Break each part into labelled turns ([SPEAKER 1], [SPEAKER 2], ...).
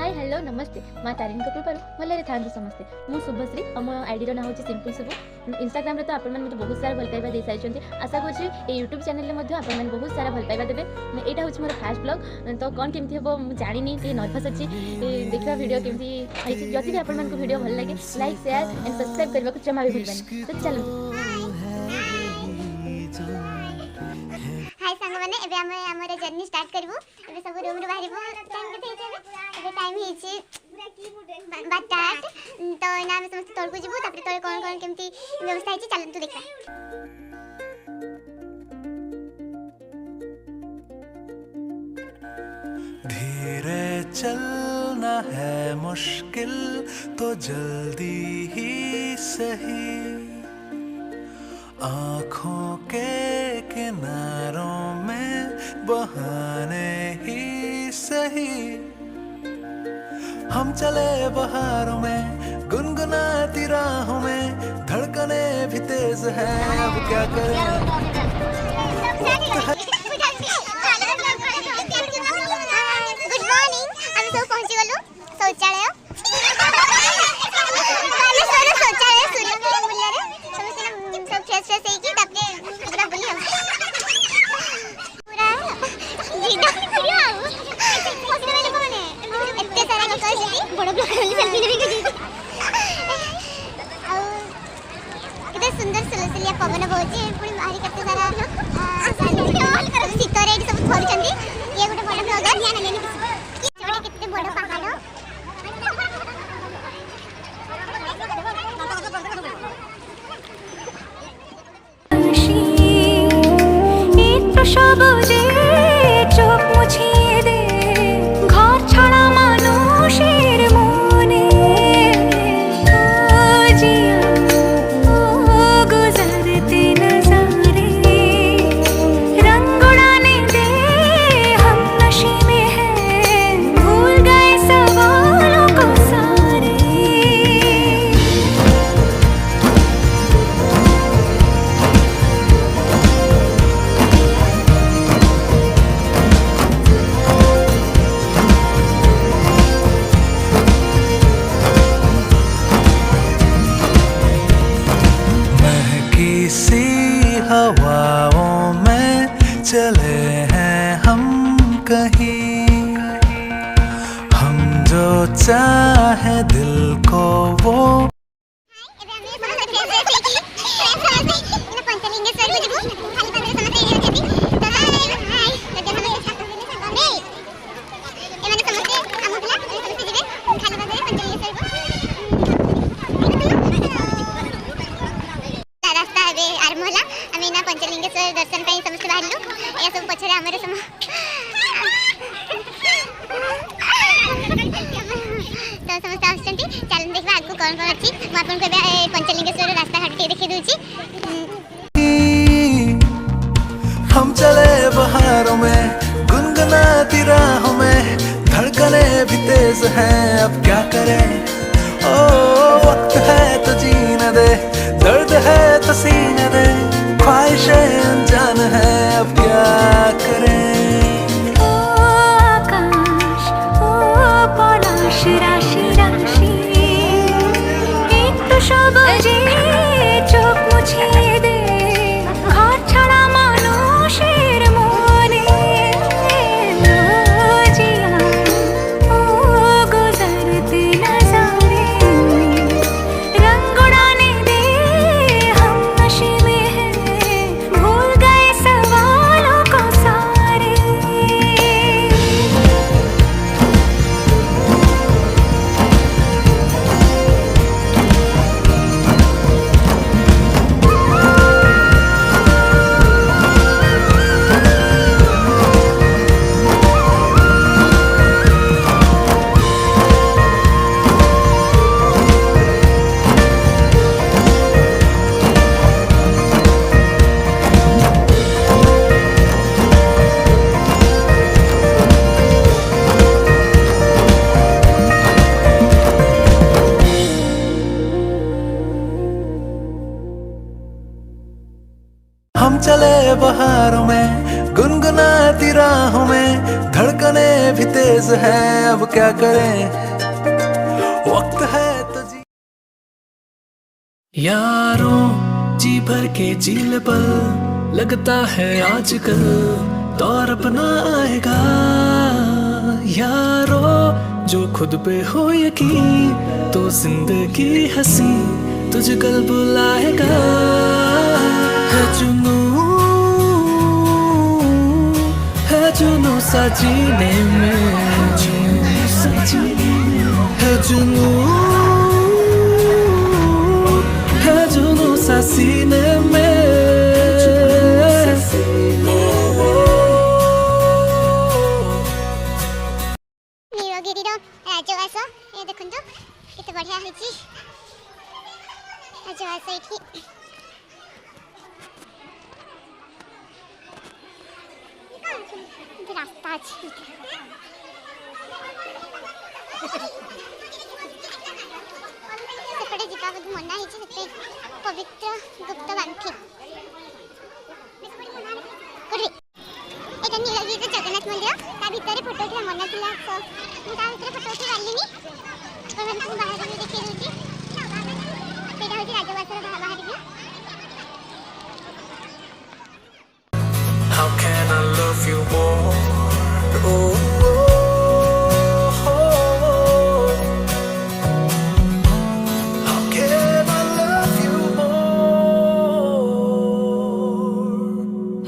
[SPEAKER 1] Hi hello नमस्ते माँ तारिणी कृपा भले था समस्ते मु शुभश्री और मो आईडी ना हूँ सिंपल शुभ इंस्टाग्राम रे तो आप मतलब बहुत सारा भल पाइबा दे सारी आशा कर यूट्यूब चैनल में आप बहुत सारा भल पाइबा देवे यहाँ हूँ मोर फास्ट ब्लॉग तो कौन केमती हम मुझे जानी नर्भस अच्छी देखा वीडियो केमती जदि भी आपको वीडियो भल लगे लाइक शेयर एंड सब्सक्राइब करने को जमा भी भूलबानी तो चलो
[SPEAKER 2] हाय सांग माने एबे हमर जर्नी स्टार्ट करबो एबे सब रूम रे बाहरिबो टाइम केते हेचे एबे टाइम हेची 12:08 तो ना हम समस्त तोड़ को जिबो तापर तोड़ कोन केमती व्यवस्था हेची चलन तू देखा
[SPEAKER 3] धीरे चलना है मुश्किल तो जल्दी ही सही आँखों के किनारों में बहाने ही सही हम चले बहारों में गुनगुनाती राहों में धड़कने भी तेज है अब क्या करें
[SPEAKER 2] गुड मॉर्निंग हम सब पहुंच गलो शौचालय शौचालय सूर्य मूल्य रे सब फ्रेश फ्रेश है कि तबे पूरा बुली हम पूरा जीना वीडियो आउ पसंद वाले कौन है इतने सारा लोग कहते बड़ा ब्लॉग सेल्फी लेके जी आउ कितना सुंदर सुलसलिया पवन बहुची पुणी मारी करते सारा सीता रे सब घर चंदी ये गोटे बड़ा ब्लॉगर ध्यान लेनी छोटे कितने बड़ा पहाड़
[SPEAKER 4] সবুজে চোখ মুছিয়ে দে ঘর ছাড়া মানুষের মনে ও জিয়া ও গুজরতে নজারে रंग उड़ाने दे हम नशे में हैं भूल गए सवालों को सारे
[SPEAKER 3] सी हवाओं में चले हैं हम कहीं हम जो चाहे दिल को वो
[SPEAKER 2] पंचलिंगेश्वर दर्शन ପାଇଁ ସମସ୍ତେ ବାହାରିଲୁ ଏହା ସବୁ ପଛରେ ଆମର ସମ ତ ସମସ୍ତେ ଆସୁଛନ୍ତି ଚାଲନ୍ତୁ ଦେଖିବା ଆଗକୁ କ'ଣ କ'ଣ ଅଛି ମୁଁ ଆପଣଙ୍କୁ ଏବେ पंचलिंगेश्वर ରାସ୍ତା ଘାଟ ଟିକେ ଦେଖେଇ ଦଉଛି
[SPEAKER 3] हम चले बहारों में गुनगुनाती राहों में धड़कने भी तेज हैं अब क्या करें ओ वक्त है तो जीने दे दर्द है तो सीने दे ख्वाहिशें अनजान है अब क्या करें
[SPEAKER 4] ओ आकाश ओ पलाश राशि राशि एक तो সবুজে চোখ মুছিয়ে দে ঘর ছাড়া মানুষের মনে ও জিয়া ও গুজরতে নজারে रंग उड़ाने दे हम नशे में हैं भूल गए सवालों को सारे
[SPEAKER 3] हम चले बहारों में गुनगुना गुनगुनाती राहों में धड़कने भी तेज है, अब क्या करें, वक्त है तो जी। यारों जी भर के झील पल, लगता है आजकल दौर अपना आएगा। यारों जो खुद पे हो यकीन, तो जिंदगी हंसी तुझे कल बुलाएगा। है जुनून सा जीने में, है जुनून सा सीने में।
[SPEAKER 2] ନୀଳଗିରିର ରାଜବାସ ଏ ଦେଖନ୍ତୁ କେତେ ବଢ଼ିଆ ହେଇଛି ରାଜବାସ ଏଠି। ରାସ୍ତା ଅଛି ସେପଟେ ଯିବା ବୋଧେ ମନା ହେଇଛି, ସେତେ ପବିତ୍ର ଗୁପ୍ତ ବାନ୍ଥି। ଏଇଟା ନୀଳଗିରିର ଜଗନ୍ନାଥ ମନ୍ଦିର, ତା ଭିତରେ ଫଟୋ ଉଠିବା ମନା ଥିଲା, ତ ମୁଁ ତା ଭିତରେ ଫଟୋ ଉଠେଇ ପାରିଲିନି। ଆପଣମାନଙ୍କୁ ବାହାରୁ ବି ଦେଖେଇ ଦେଉଛି, ସେଇଟା ହେଉଛି ରାଜବାସର ବାହାରି ବି।
[SPEAKER 3] How can I love you more? Oh, how can I love you more?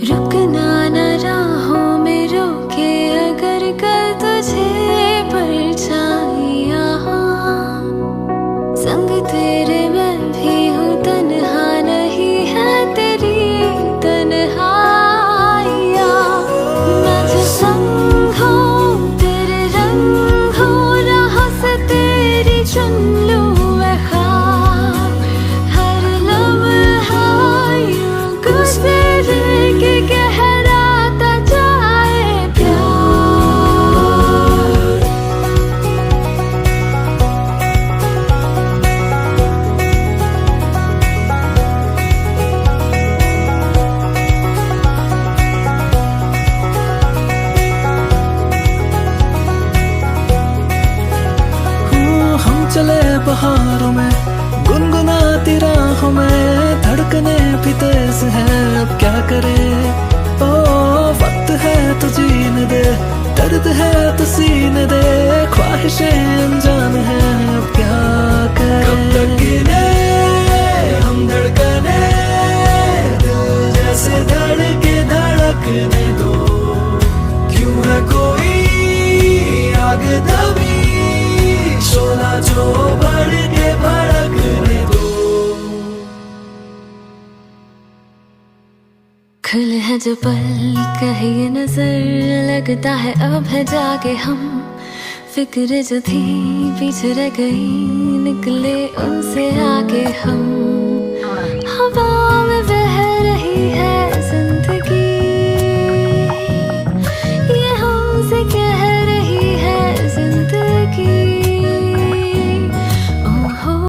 [SPEAKER 4] रुकना न राहों में रोके अगर कल तुझे परछाइयाँ, संग तेरे मैं भी हूँ, तन्हा नहीं है तेरी तन्हाइयाँ। मैं जो संग हूँ तेरे रंग हूँ, राहों से तेरी चुन लूँ मैं ख्वाब। हर लम्हा यूं गुज़रे कि गहराता जाए प्यार।
[SPEAKER 3] हम चले बहारों में गुनगुनाती राहों में, धड़कने भी तेज है, अब क्या करें, ओ वक्त है तो जीने दे, दर्द है तो सीने दे, ख्वाहिशें अनजान है, अब क्या करें। कब तक गिने हम धड़कने, दिल जैसे धड़के धड़कने दो, क्यों है कोई आग दबी, शोला जो बढ़ के भड़कने दो।
[SPEAKER 4] खुले हैं जो पल कहे ये नजर, लगता है अब है जाके हम, फिक्र जो थी पीछे रह गई, निकले उनसे आगे हम। हवा में बह रही है